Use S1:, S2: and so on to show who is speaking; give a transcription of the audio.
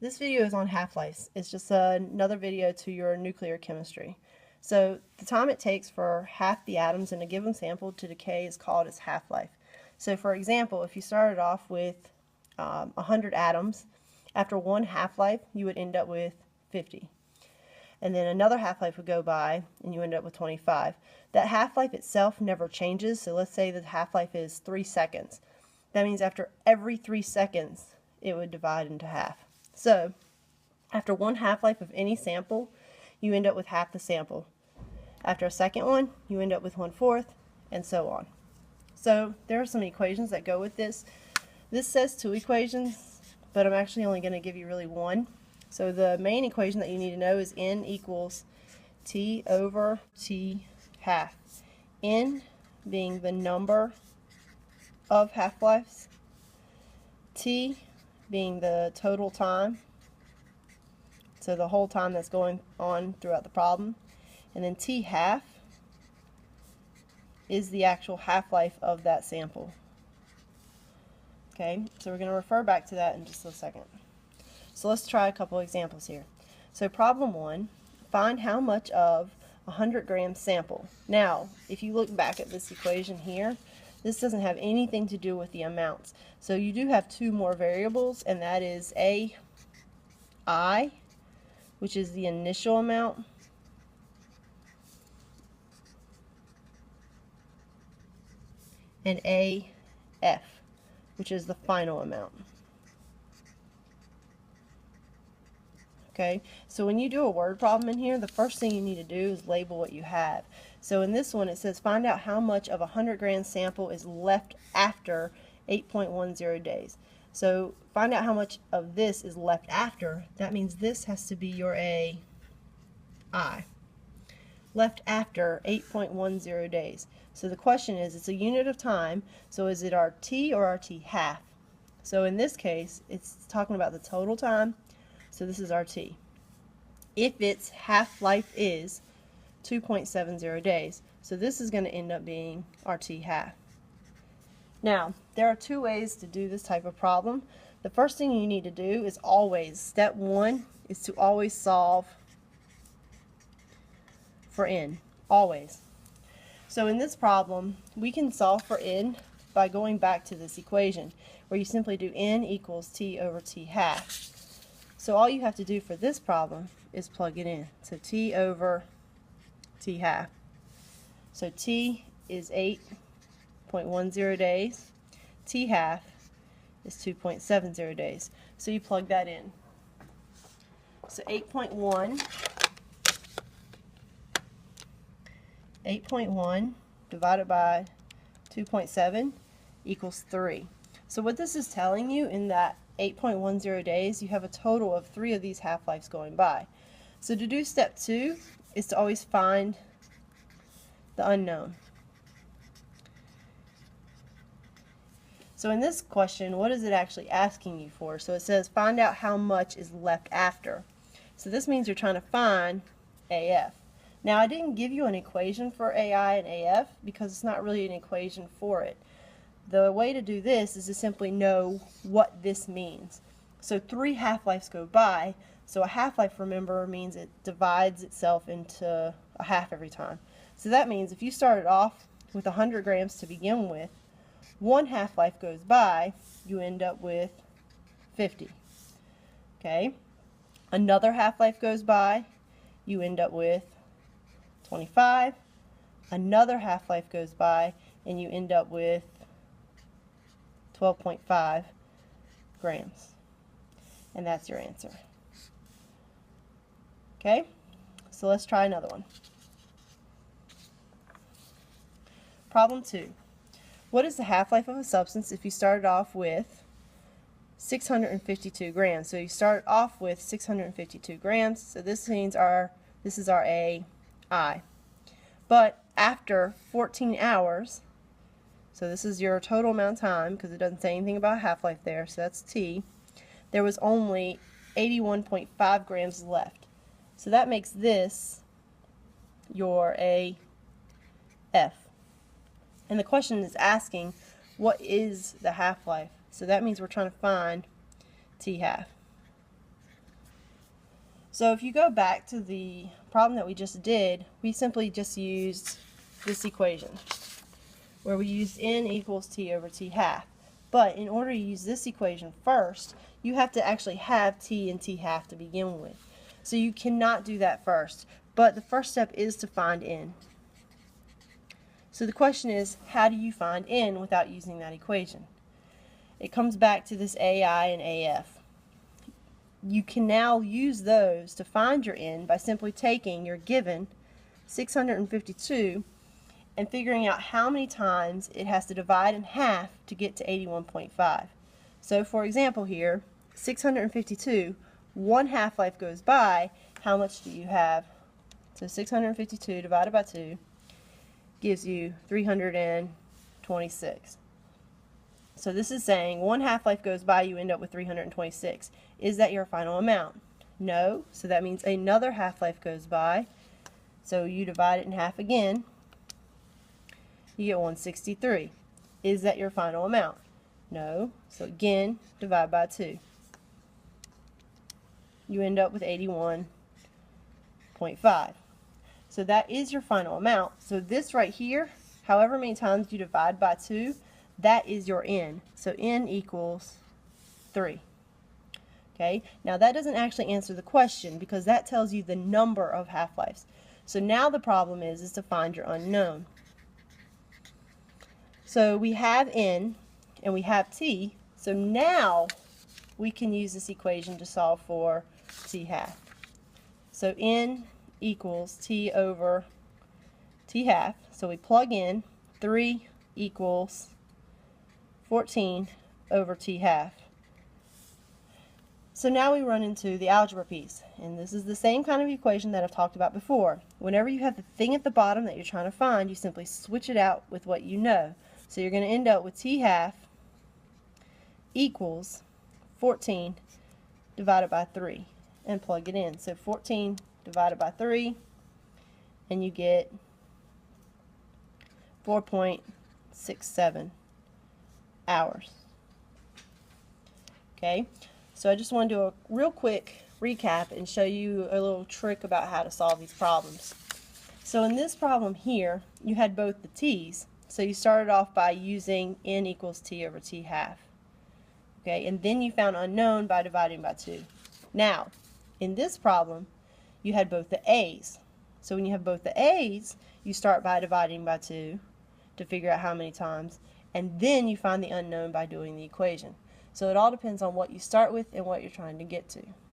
S1: This video is on half-lives. It's just another video to your nuclear chemistry. So the time it takes for half the atoms in a given sample to decay is called its half-life. So for example, if you started off with 100 atoms, after one half-life you would end up with 50. And then another half-life would go by and you end up with 25. That half-life itself never changes, so let's say the half-life is 3 seconds. That means after every 3 seconds it would divide into half. So after one half-life of any sample, you end up with half the sample. After a second one, you end up with 1/4, and so on. So there are some equations that go with this. This says 2 equations, but I'm actually only going to give you really one. So the main equation that you need to know is N equals T over T half. N being the number of half-lives, T being the total time, so the whole time that's going on throughout the problem, and then T half is the actual half-life of that sample. Okay, so we're going to refer back to that in just a second. So let's try a couple examples here. So problem 1, find how much of a 100-gram sample. Now, if you look back at this equation here, this doesn't have anything to do with the amounts. So you do have 2 more variables, and that is I, which is the initial amount, and AF, which is the final amount. Okay, so when you do a word problem in here, the first thing you need to do is label what you have. So in this one it says find out how much of a 100-gram sample is left after 8.10 days. So find out how much of this is left after. That means this has to be your I. Left after 8.10 days. So the question is, it's a unit of time, so is it RT or RT half? So in this case, it's talking about the total time, so this is RT. If its half-life is 2.70 days, so this is going to end up being RT half. Now, there are 2 ways to do this type of problem. The first thing you need to do is always, step 1 is to always solve for N, always. So in this problem, we can solve for N by going back to this equation, where you simply do N equals T over T half. So all you have to do for this problem is plug it in. So T over T half. So T is 8.10 days. T half is 2.70 days. So you plug that in. So 8.1 divided by 2.7 equals 3. So what this is telling you, in that 8.10 days, you have a total of 3 of these half-lives going by. So to do step 2 is to always find the unknown. So in this question, what is it actually asking you for? So it says find out how much is left after. So this means you're trying to find AF. Now, I didn't give you an equation for AI and AF because it's not really an equation for it. The way to do this is to simply know what this means. So 3 half-lives go by, so a half-life, remember, means it divides itself into a half every time. So that means if you started off with 100 grams to begin with, 1 half-life goes by, you end up with 50. Okay? Another half-life goes by, you end up with 25. Another half-life goes by, and you end up with 12.5 grams. And that's your answer. Okay? So let's try another one. Problem 2. What is the half-life of a substance if you started off with 652 grams? So you start off with 652 grams, so this means this is our I. But after 14 hours, so this is your total amount of time, because it doesn't say anything about half-life there, so that's T, there was only 81.5 grams left. So that makes this your AF. And the question is asking, what is the half-life? So that means we're trying to find T half. So if you go back to the problem that we just did, we simply just used this equation where we used n equals t over t half. But in order to use this equation first, you have to actually have t and t half to begin with. So you cannot do that first. But the first step is to find n. So the question is, how do you find n without using that equation? It comes back to this ai and af. You can now use those to find your n by simply taking your given 652 and figuring out how many times it has to divide in half to get to 81.5. So for example here, 652, one half-life goes by, how much do you have? So 652 divided by 2 gives you 326. So this is saying one half-life goes by, you end up with 326. Is that your final amount? No, so that means another half-life goes by. So you divide it in half again, you get 163. Is that your final amount? No, so again, divide by 2. You end up with 81.5. So that is your final amount. So this right here, however many times you divide by 2, that is your n. So n equals 3. Okay, now that doesn't actually answer the question because that tells you the number of half-lives. So now the problem is to find your unknown. So we have n and we have t, so now we can use this equation to solve for t half. So n equals t over t half, so we plug in 3 equals 14 over t half. So now we run into the algebra piece, and this is the same kind of equation that I've talked about before. Whenever you have the thing at the bottom that you're trying to find, you simply switch it out with what you know. So you're going to end up with t half equals 14 divided by 3, and plug it in. So 14 divided by 3, and you get 4.67 hours. Okay, so I just want to do a real quick recap and show you a little trick about how to solve these problems. So in this problem here, you had both the t's. So you started off by using n equals t over t half. Okay, and then you found unknown by dividing by 2. Now, in this problem, you had both the a's. So when you have both the a's, you start by dividing by 2 to figure out how many times, and then you find the unknown by doing the equation. So it all depends on what you start with and what you're trying to get to.